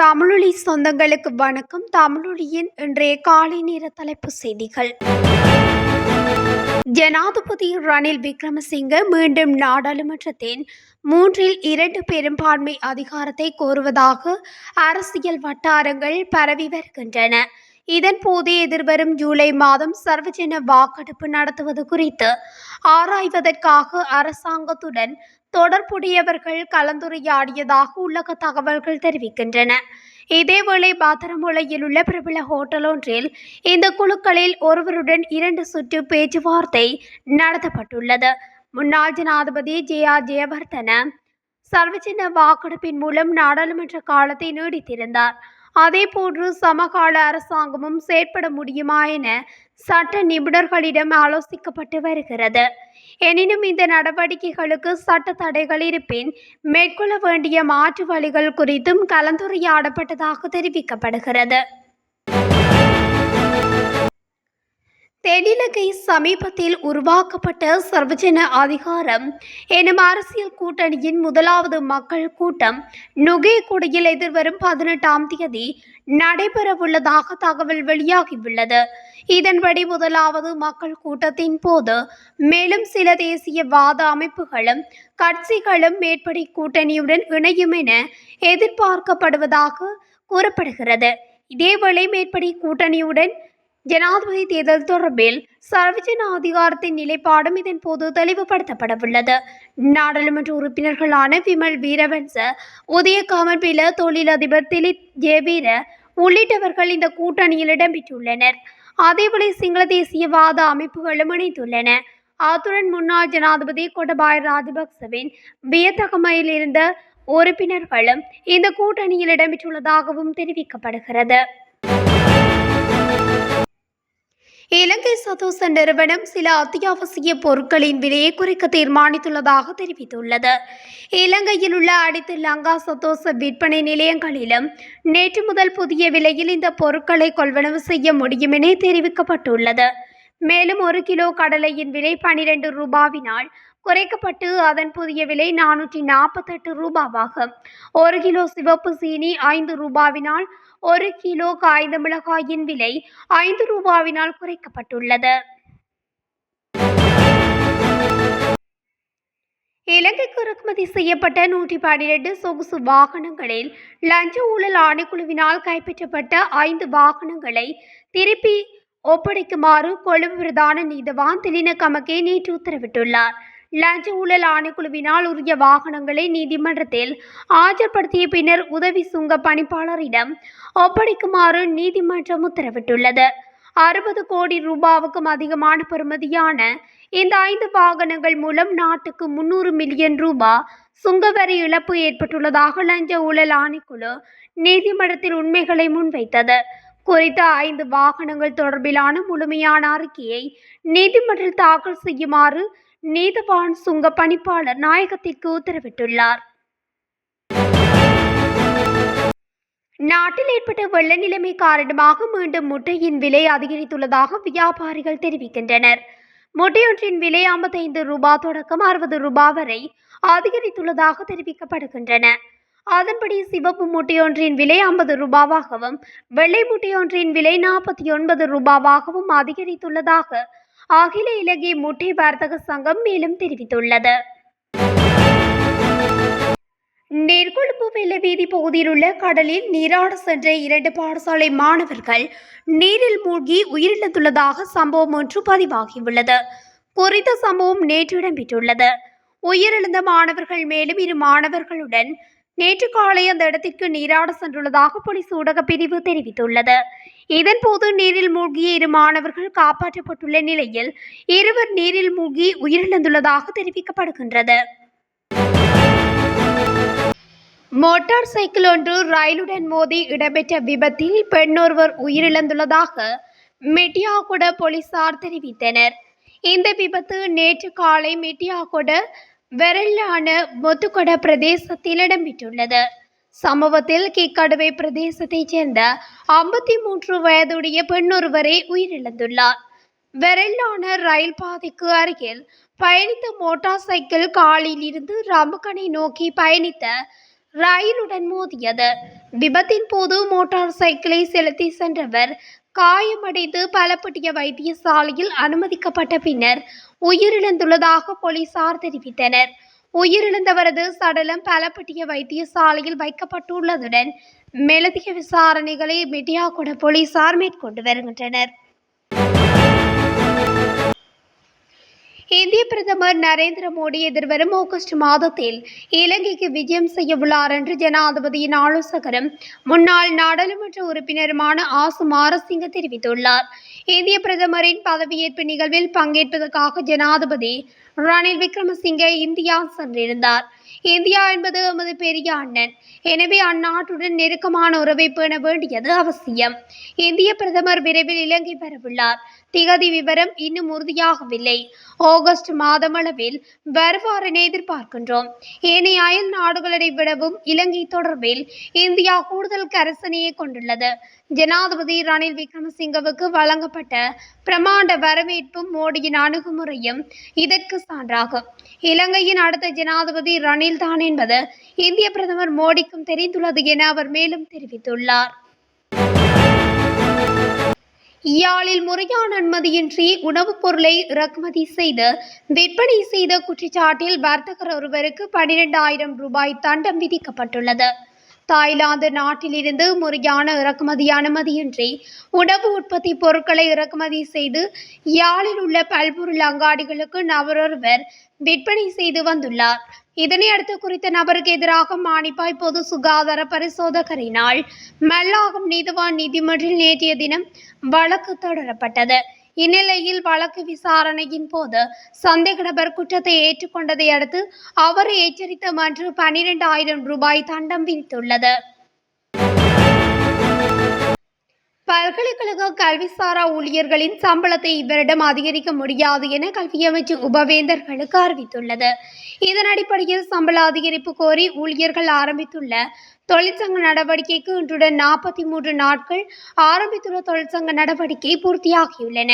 தமிழொலி சொந்தங்களுக்கு வணக்கம். தமிழொலியின் இன்றைய காலை நேர தலைப்பு செய்திகள். ஜனாதிபதி ரணில் விக்ரமசிங்க மீண்டும் நாடாளுமன்றத்தின் 2/3 பெரும்பான்மை அதிகாரத்தை கோருவதாக அரசியல் வட்டாரங்கள் பரவி வருகின்றன. இதன்போது எதிர்வரும் ஜூலை மாதம் சர்வஜன வாக்கெடுப்பு நடத்துவது குறித்து ஆராய்வதற்காக அரசாங்கத்துடன் தொடர்புடையவர்கள் கலந்துரையாடியதாக உள்ளக தகவல்கள் தெரிவிக்கின்றன. இதேவேளை பாத்தரமுலையில் உள்ள பிரபல ஹோட்டல் ஒன்றில் இந்த குழுக்களில் ஒருவருடன் 2 சுற்று பேச்சுவார்த்தை நடத்தப்பட்டுள்ளது. முன்னாள் ஜனாதிபதி ஜெயவர்தன சர்வஜன வாக்கெடுப்பின் மூலம் நாடாளுமன்ற காலத்தை நீடித்திருந்தார். அதேபோன்று சமகால அரசாங்கமும் செயற்பட முடியுமா என சட்ட நிபுணர்களிடம் ஆலோசிக்கப்பட்டு வருகிறது. எனினும் இந்த நடவடிக்கைகளுக்கு சட்ட தடைகள் இருப்பின் மேற்கொள்ள வேண்டிய மாற்று வழிகள் குறித்தும் கலந்துரையாடப்பட்டதாக தெரிவிக்கப்படுகிறது. தென்னிலங்கை சமீபத்தில் உருவாக்கப்பட்ட சர்வஜன அதிகாரம் எனும் அரசியல் கூட்டணியின் முதலாவது மக்கள் கூட்டம் நுகேகுடியில் எதிர்வரும் 18ஆம் தேதி நடைபெறவுள்ளதாக தகவல் வெளியாகியுள்ளது. இதன்படி முதலாவது மக்கள் கூட்டத்தின் போது மேலும் சில தேசியவாத அமைப்புகளும் கட்சிகளும் மேற்படி கூட்டணியுடன் இணையும் என எதிர்பார்க்கப்படுவதாக கூறப்படுகிறது. இதேவேளை மேற்படி கூட்டணியுடன் ஜனாதிபதி தேர்தல் தொடர்பில் சர்வஜன அதிகாரத்தின் நிலைப்பாடும் இதன் போது தெளிவுபடுத்தப்படவுள்ளது. நாடாளுமன்ற உறுப்பினர்களான விமல் வீரவன்ச, உதயகமன்பில, தொழிலதிபர் திலித் ஜெயவீர உள்ளிட்டவர்கள் இந்த கூட்டணியில் இடம்பெற்றுள்ளனர். அதேவேளை சிங்கள தேசியவாத அமைப்புகளும் இணைந்துள்ளன. அத்துடன் முன்னாள் ஜனாதிபதி கோட்டபாய ராஜபக்சவின் வியத்தகமையில் இருந்த உறுப்பினர்களும் இந்த கூட்டணியில் இடம்பெற்றுள்ளதாகவும் தெரிவிக்கப்படுகிறது. இலங்கை சதோச நிறுவனம் சில அத்தியாவசிய பொருட்களின் விலையை குறைக்க தீர்மானித்துள்ளதாக தெரிவித்துள்ளது. இலங்கையில் உள்ள அனைத்து லங்கா சதோச விற்பனை நிலையங்களிலும் நேற்று முதல் புதிய விலையில் இந்த பொருட்களை கொள்வனவு செய்ய முடியும் என தெரிவிக்கப்பட்டுள்ளது. மேலும் 1 கிலோ கடலையின் விலை 12 ரூபாவினால் குறைக்கப்பட்டு அதன் புதிய விலை 448 ரூபாவாகும். 1 கிலோ சிவப்பு சீனி 5 ரூபாவினால் 1 கிலோ காய்ந்த மிளகாயின் விலை 5 ரூபாவினால் குறைக்கப்பட்டுள்ளது. இலங்கைக்கு இறக்குமதி செய்யப்பட்ட 112 சொகுசு வாகனங்களில் லஞ்ச ஊழல் ஆணைக்குழுவினால் கைப்பற்றப்பட்ட 5 வாகனங்களை திருப்பி ஒப்படைக்குமாறு கொழும்பு பிரதான நீதவான் திலின கமகே நேற்று உத்தரவிட்டுள்ளார். லஞ்ச ஊழல் ஆணைக்குழுவினால் உரிய வாகனங்களை நீதிமன்றத்தில் ஆஜர்படுத்திய பின்னர் உதவி சுங்க பணிப்பாளரிடம் ஒப்படைக்குமாறு நீதிமன்றம் உத்தரவிட்டுள்ளது. 60 கோடி ரூபாவுக்கும் அதிகமான பெறுமதியான இந்த 5 வாகனங்கள் மூலம் நாட்டுக்கு 300 மில்லியன் ரூபாய் சுங்கவரி இழப்பு ஏற்பட்டுள்ளதாக லஞ்ச ஊழல் ஆணைக்குழு நீதிமன்றத்தில் உண்மைகளை முன்வைத்தது. குறித்த 5 வாகனங்கள் தொடர்பிலான முழுமையான அறிக்கையை நீதிமன்றில் தாக்கல் செய்யுமாறு நீதவான் சுங்க பணிப்பாளர் நாயகத்திற்கு உத்தரவிட்டுள்ளார். நாட்டில் ஏற்பட்ட வெள்ள நிலைமை காரணமாக மீண்டும் முட்டையின் விலை அதிகரித்துள்ளதாக வியாபாரிகள் தெரிவிக்கின்றனர். முட்டையொன்றின் விலை 55 ரூபாய் தொடக்கம் 60 ரூபாய் வரை அதிகரித்துள்ளதாக தெரிவிக்கப்படுகின்றன. அதன்படி சிவப்பு முட்டையொன்றின் விலை 50 ரூபாவாகவும் வெள்ளை முட்டையொன்றின் விலை 49 ரூபாவாகவும் அதிகரித்துள்ளதாக அகில இலங்கை முட்டை வர்த்தக சங்கம் மேலும் தெரிவித்துள்ளது. நீர்கொழும்பு வெள்ளவீதி பகுதியில் உள்ள கடலில் நீராட சென்ற 2 பாடசாலை மாணவர்கள் நீரில் மூழ்கி உயிரிழந்துள்ளதாக சம்பவம் ஒன்று பதிவாகியுள்ளது. குறித்த சம்பவம் நேற்று இடம்பெற்றுள்ளது. உயிரிழந்த மாணவர்கள் மேலும் 2 மாணவர்களுடன் நேற்று காலை அந்த இடத்திற்கு நீராட சென்றுள்ளதாக போலீஸ் ஊடக பிரிவு தெரிவித்துள்ளது. இதன்போது நீரில் மூழ்கிய 2 மாணவர்கள் காப்பாற்றப்பட்டுள்ள நிலையில் 2 நீரில் மூழ்கி உயிரிழந்துள்ளதாக தெரிவிக்கப்படுகின்றது. மோட்டார் சைக்கிள் ஒன்று ரயிலுடன் மோதி இடம்பெற்ற விபத்தில் பெண்ணொருவர் உயிரிழந்துள்ளதாக மெட்டியாகொட போலீசார் தெரிவித்தனர். இந்த விபத்து நேற்று காலை மெட்டியாகொட வெரல்லான முத்துக்கொட பிரதேசத்தில் இடம்பெற்றுள்ளது. சம்பவத்தில் கிக்கடுவை பிரதேசத்தைச் சேர்ந்த 53 வயதுடைய பெண்ணொருவரே உயிரிழந்துள்ளார். வெரல்லான ரயில் பாதைக்கு அருகில் பயணித்த மோட்டார் சைக்கிள் காலில் இருந்து ரம்புக்கனை நோக்கி பயணித்த ரயிலுடன் மோதியது. விபத்தின் போது மோட்டார் சைக்கிளை செலுத்தி சென்றவர் காயமடைந்து பலப்பட்டிய வைத்தியசாலையில் அனுமதிக்கப்பட்ட பின்னர் உயிரிழந்துள்ளதாக போலீசார் தெரிவித்தனர். உயிரிழந்தவரது சடலம் பலப்பட்டிய வைத்தியசாலையில் வைக்கப்பட்டுள்ளதுடன் மேலதிக விசாரணைகளை மெட்டியாகுட போலீசார் மேற்கொண்டு வருகின்றனர். இந்திய பிரதமர் நரேந்திர மோடி எதிர்வரும் ஆகஸ்ட் மாதத்தில் இலங்கைக்கு விஜயம் செய்யவுள்ளார் என்று ஜனாதிபதியின் ஆலோசகரும் முன்னாள் நாடாளுமன்ற உறுப்பினருமான ஆசு மாரசிங்க தெரிவித்துள்ளார். இந்திய பிரதமரின் பதவியேற்பு நிகழ்வில் பங்கேற்பதற்காக ஜனாதிபதி ரணில் விக்ரமசிங்கே இந்தியா சென்றிருந்தார். இந்தியா என்பது எமது பெரிய அண்ணன். எனவே அந்நாட்டுடன் நெருக்கமான உறவை பேண வேண்டியது அவசியம். இந்திய பிரதமர் விரைவில் இலங்கை வரவுள்ளார். திகதி விவரம் இன்னும் உறுதியாகவில்லை. ஆகஸ்ட் மாதமளவில் வருவார் என எதிர்பார்க்கின்றோம். ஏனைய அயல் நாடுகளை விடவும் இலங்கை தொடர்பில் இந்தியா கூடுதல் கரிசனையை கொண்டுள்ளது. ஜனாதிபதி ரணில் விக்ரமசிங்கவுக்கு வழங்கப்பட்ட பிரமாண்ட வரவேற்பும் மோடியின் அணுகுமுறையும் இதற்கு சான்றாகும். இலங்கையின் அடுத்த ஜனாதிபதி ரணில் தான் என்பது இந்திய பிரதமர் மோடிக்கும் தெரிந்துள்ளது என அவர் மேலும் தெரிவித்துள்ளார். யாழில் முறையான அனுமதியின்றி உணவுப் பொருளை இறக்குமதி செய்து விற்பனை செய்த குற்றச்சாட்டில் வர்த்தகர் ஒருவருக்கு 12,000 ரூபாய் தண்டம் விதிக்கப்பட்டுள்ளது. தாய்லாந்து நாட்டிலிருந்து முறையான இறக்குமதி அனுமதியின்றி உணவு உற்பத்தி பொருட்களை இறக்குமதி செய்து யாழில் உள்ள பல்பொருள் அங்காடிகளுக்கு நபரொருவர் விற்பனை செய்து வந்துள்ளார். இதனையடுத்து குறித்த நபருக்கு எதிராக மானிப்பாய் பொது சுகாதார பரிசோதகரினால் மல்லாகம் நீதிவான் நீதிமன்றில் நேற்றைய தினம் வழக்கு தொடரப்பட்டது. இந்நிலையில் வழக்கு விசாரணையின் போது சந்தேக நபர் குற்றத்தை ஏற்றுக்கொண்டதை அடுத்து அவரை எச்சரித்த மன்று 12,000 ரூபாய் தண்டம் விதித்துள்ளது. பல்கலைக்கழக கல்விசாரா ஊழியர்களின் சம்பளத்தை இவரிடம் அதிகரிக்க முடியாது என கல்வி அமைச்சு உபவேந்தர்களுக்கு அறிவித்துள்ளது. இதன் அடிப்படையில் சம்பள அதிகரிப்பு கோரி ஊழியர்கள் ஆரம்பித்துள்ள தொழிற்சங்க நடவடிக்கைக்கு இன்றுடன் 43 நாட்கள் ஆரம்பித்துள்ள தொழிற்சங்க நடவடிக்கை பூர்த்தியாகியுள்ளன.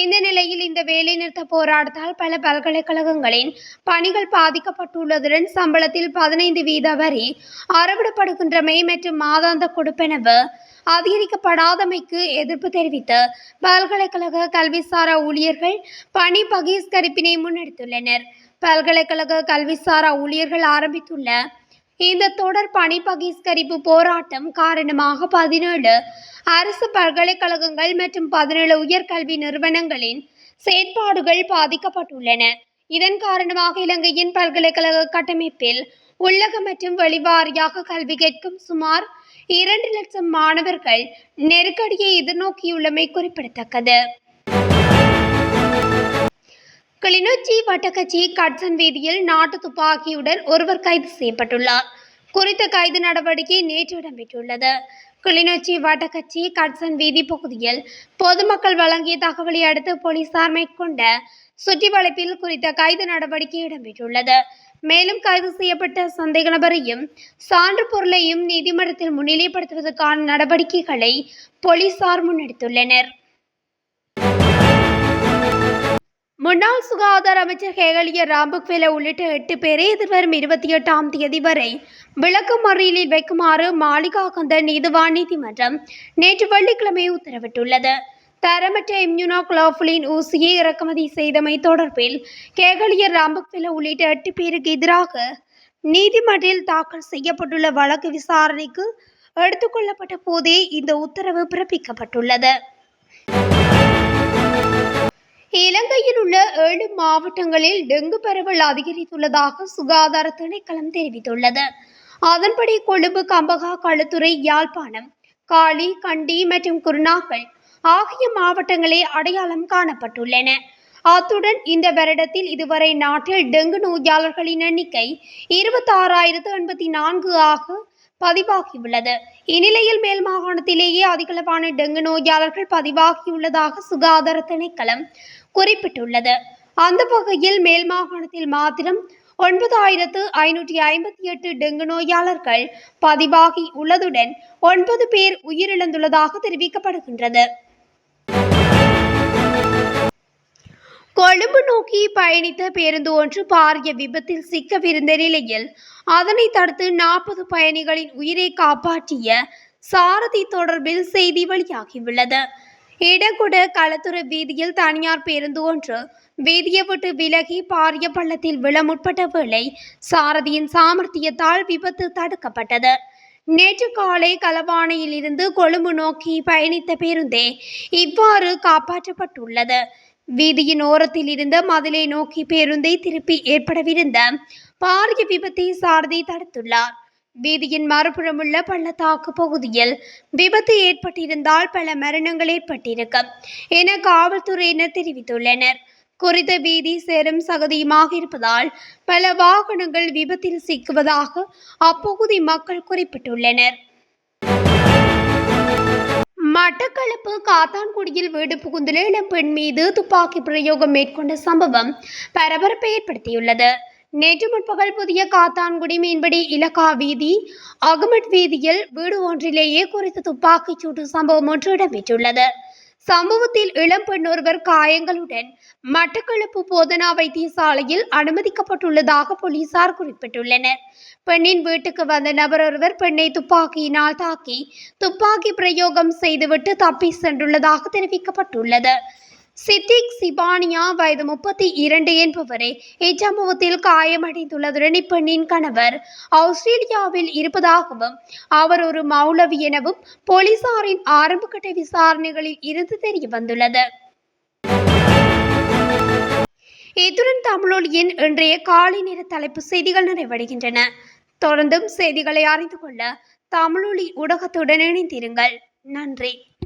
இந்த நிலையில் இந்த வேலைநிறுத்த போராட்டத்தால் பல பல்கலைக்கழகங்களின் பணிகள் பாதிக்கப்பட்டுள்ளதுடன் சம்பளத்தில் 15% வரை அறவிடப்படுகின்றமை மற்றும் மாதாந்த கொடுப்பனவு அதிகரிக்கப்படாதமைக்கு எதிர்ப்பு தெரிவித்து பல்கலைக்கழக கல்விசாரா ஊழியர்கள் பணி பகிஷ்கரிப்பினை முன்னெடுத்துள்ளனர். பல்கலைக்கழக கல்விசாரா ஊழியர்கள் ஆரம்பித்துள்ள இந்த தொடர் பணி பகிஷ்கரிப்பு போராட்டம் காரணமாக 17 அரசு பல்கலைக்கழகங்கள் மற்றும் 17 உயர்கல்வி நிறுவனங்களின் செயற்பாடுகள் பாதிக்கப்பட்டுள்ளன. இதன் காரணமாக இலங்கையின் பல்கலைக்கழக கட்டமைப்பில் உள்ளக மற்றும் வெளிவாரியாக கல்வி கேட்கும் சுமார் 2 லட்சம் மாணவர்கள் நெருக்கடியை எதிர்நோக்கியுள்ளமை குறிப்பிடத்தக்கது. கிளிநொச்சி வட்டக்கச்சி கட்சன் வீதியில் நாட்டு துப்பாக்கியுடன் ஒருவர் கைது செய்யப்பட்டுள்ளார். குறித்த கைது நடவடிக்கை நேற்று இடம்பெற்றுள்ளது. கிளிநொச்சி வட்டக்கச்சி கட்சன் வீதி பகுதியில் பொதுமக்கள் வழங்கிய தகவலை அடுத்து போலீசார் மேற்கொண்ட சுற்றி வளைப்பில் குறித்த கைது நடவடிக்கை இடம்பெற்றுள்ளது. மேலும் கைது செய்யப்பட்ட சந்தேக நபரையும் சான்று பொருளையும் நீதிமன்றத்தில் முன்னிலைப்படுத்துவதற்கான நடவடிக்கைகளை போலீசார் முன்னெடுத்துள்ளனர். முன்னாள் சுகாதார அமைச்சர் ஹேகலிய ராம்பக்வெல உள்ளிட்ட 8 பேரை எதிர்வரும் 28ஆம் தேதி வரை விளக்கமறியலில் வைக்குமாறு மாளிகாகந்த நீதிவான் நீதிமன்றம் நேற்று வெள்ளிக்கிழமை உத்தரவிட்டுள்ளது. தரமற்ற இம்யூனோகுளோபுலின் ஊசியை இறக்குமதி செய்தமை தொடர்பில் ஹேகலிய ராம்பக்வெல உள்ளிட்ட 8 பேருக்கு எதிராக நீதிமன்றில் தாக்கல் செய்யப்பட்டுள்ள வழக்கு விசாரணைக்கு எடுத்துக்கொள்ளப்பட்ட போதே இந்த உத்தரவு பிறப்பிக்கப்பட்டுள்ளது. இலங்கையில் உள்ள 7 மாவட்டங்களில் டெங்கு பரவல் அதிகரித்துள்ளதாக சுகாதார திணைக்களம் தெரிவித்துள்ளது. அதன்படி கொழும்பு, கம்பகா, களுத்துறை, யாழ்ப்பாணம், காலி, கண்டி மற்றும் குருநாகல் ஆகிய மாவட்டங்களே அடையாளம் காணப்பட்டுள்ளன. அத்துடன் இந்த வருடத்தில் இதுவரை நாட்டில் டெங்கு நோயாளர்களின் எண்ணிக்கை 26,084 ஆக பதிவாகியுள்ளது. இந்நிலையில் மேல் மாகாணத்திலேயே அதிகளவான டெங்கு நோயாளர்கள் பதிவாகியுள்ளதாக சுகாதார திணைக்களம் குறிப்பிட்டுள்ளது. அந்த வகையில் மேல் மாகாணத்தில் மாத்திரம் 9,558 டெங்கு நோயாளர்கள் பதிவாகி உள்ளதுடன் 9 பேர் உயிரிழந்துள்ளதாக தெரிவிக்கப்படுகின்றது. கொழும்பு நோக்கி பயணித்த பேருந்து ஒன்று பாரிய விபத்தில் சிக்கவிருந்த நிலையில் அதனை தடுத்து 40 பயணிகளின் உயிரை காப்பாற்றிய சாரதி தொடர்பில் செய்தி வெளியாகியுள்ளது. இடகுட களத்துறை வீதியில் தனியார் பேருந்து ஒன்று வீதியை விட்டு விலகி பாரிய பள்ளத்தில் விழ முற்பட்ட வேளை சாரதியின் சாமர்த்தியத்தால் விபத்து தடுக்கப்பட்டது. நேற்று காலை களவானையில் இருந்து கொழும்பு நோக்கி பயணித்த பேருந்தே இவ்வாறு காப்பாற்றப்பட்டுள்ளது. வீதியின் ஓரத்தில் இருந்த மதிலை நோக்கி பேருந்தை திருப்பி ஏற்படவிருந்த பாரிய விபத்தை சாரதி தடுத்துள்ளார். வீதியின் மறுபுறமுள்ள பள்ளத்தாக்கு பகுதியில் விபத்து ஏற்பட்டிருந்தால் பல மரணங்கள் ஏற்பட்டிருக்கும் என காவல்துறையினர் தெரிவித்துள்ளனர். குறித்த வீதி சேரும் சகதியுமாக இருப்பதால் பல வாகனங்கள் விபத்தில் சிக்குவதாக அப்பகுதி மக்கள் குறிப்பிட்டுள்ளனர். மட்டக்களப்பு காத்தான்குடியில் வீடு புகுந்துள்ள இளம் பெண் மீது துப்பாக்கி பிரயோகம் மேற்கொண்ட சம்பவம் பரபரப்பை ஏற்படுத்தியுள்ளது. நேற்று முற்பகல் புதிய காத்தான்குடி மீன்பிடி இலக்கா வீதி அகமட் வீதியில் வீடு ஒன்றிலேயே குறித்த துப்பாக்கிச் சூட்டு சம்பவம் ஒன்று இடம்பெற்றுள்ளது. சம்பவத்தில் இளம் பெண் ஒருவர் காயங்களுடன் மட்டக்களப்பு போதனா வைத்தியசாலையில் அனுமதிக்கப்பட்டுள்ளதாக போலீசார் குறிப்பிட்டுள்ளனர். பெண்ணின் வீட்டுக்கு வந்த நபர் ஒருவர் பெண்ணை துப்பாக்கியினால் தாக்கி துப்பாக்கி பிரயோகம் செய்துவிட்டு தப்பி சென்றுள்ளதாக தெரிவிக்கப்பட்டுள்ளது. சித்திக் சிபானியா வயது 32 என்பவரே இச்சம்பவத்தில் காயமடைந்துள்ளதுடன் இப்பெண்ணின் கணவர் ஆஸ்திரேலியாவில் இருப்பதாகவும் அவர் ஒரு மௌலவி எனவும் போலீசாரின் ஆரம்பகட்ட விசாரணைகளில் இருந்து தெரிய வந்துள்ளது. இத்துடன் தமிழொலியின் இன்றைய காலை நேர தலைப்பு செய்திகள் நிறைவடைகின்றன. தொடர்ந்தும் செய்திகளை அறிந்து கொள்ள தமிழொலி ஊடகத்துடன் இணைந்திருங்கள். நன்றி.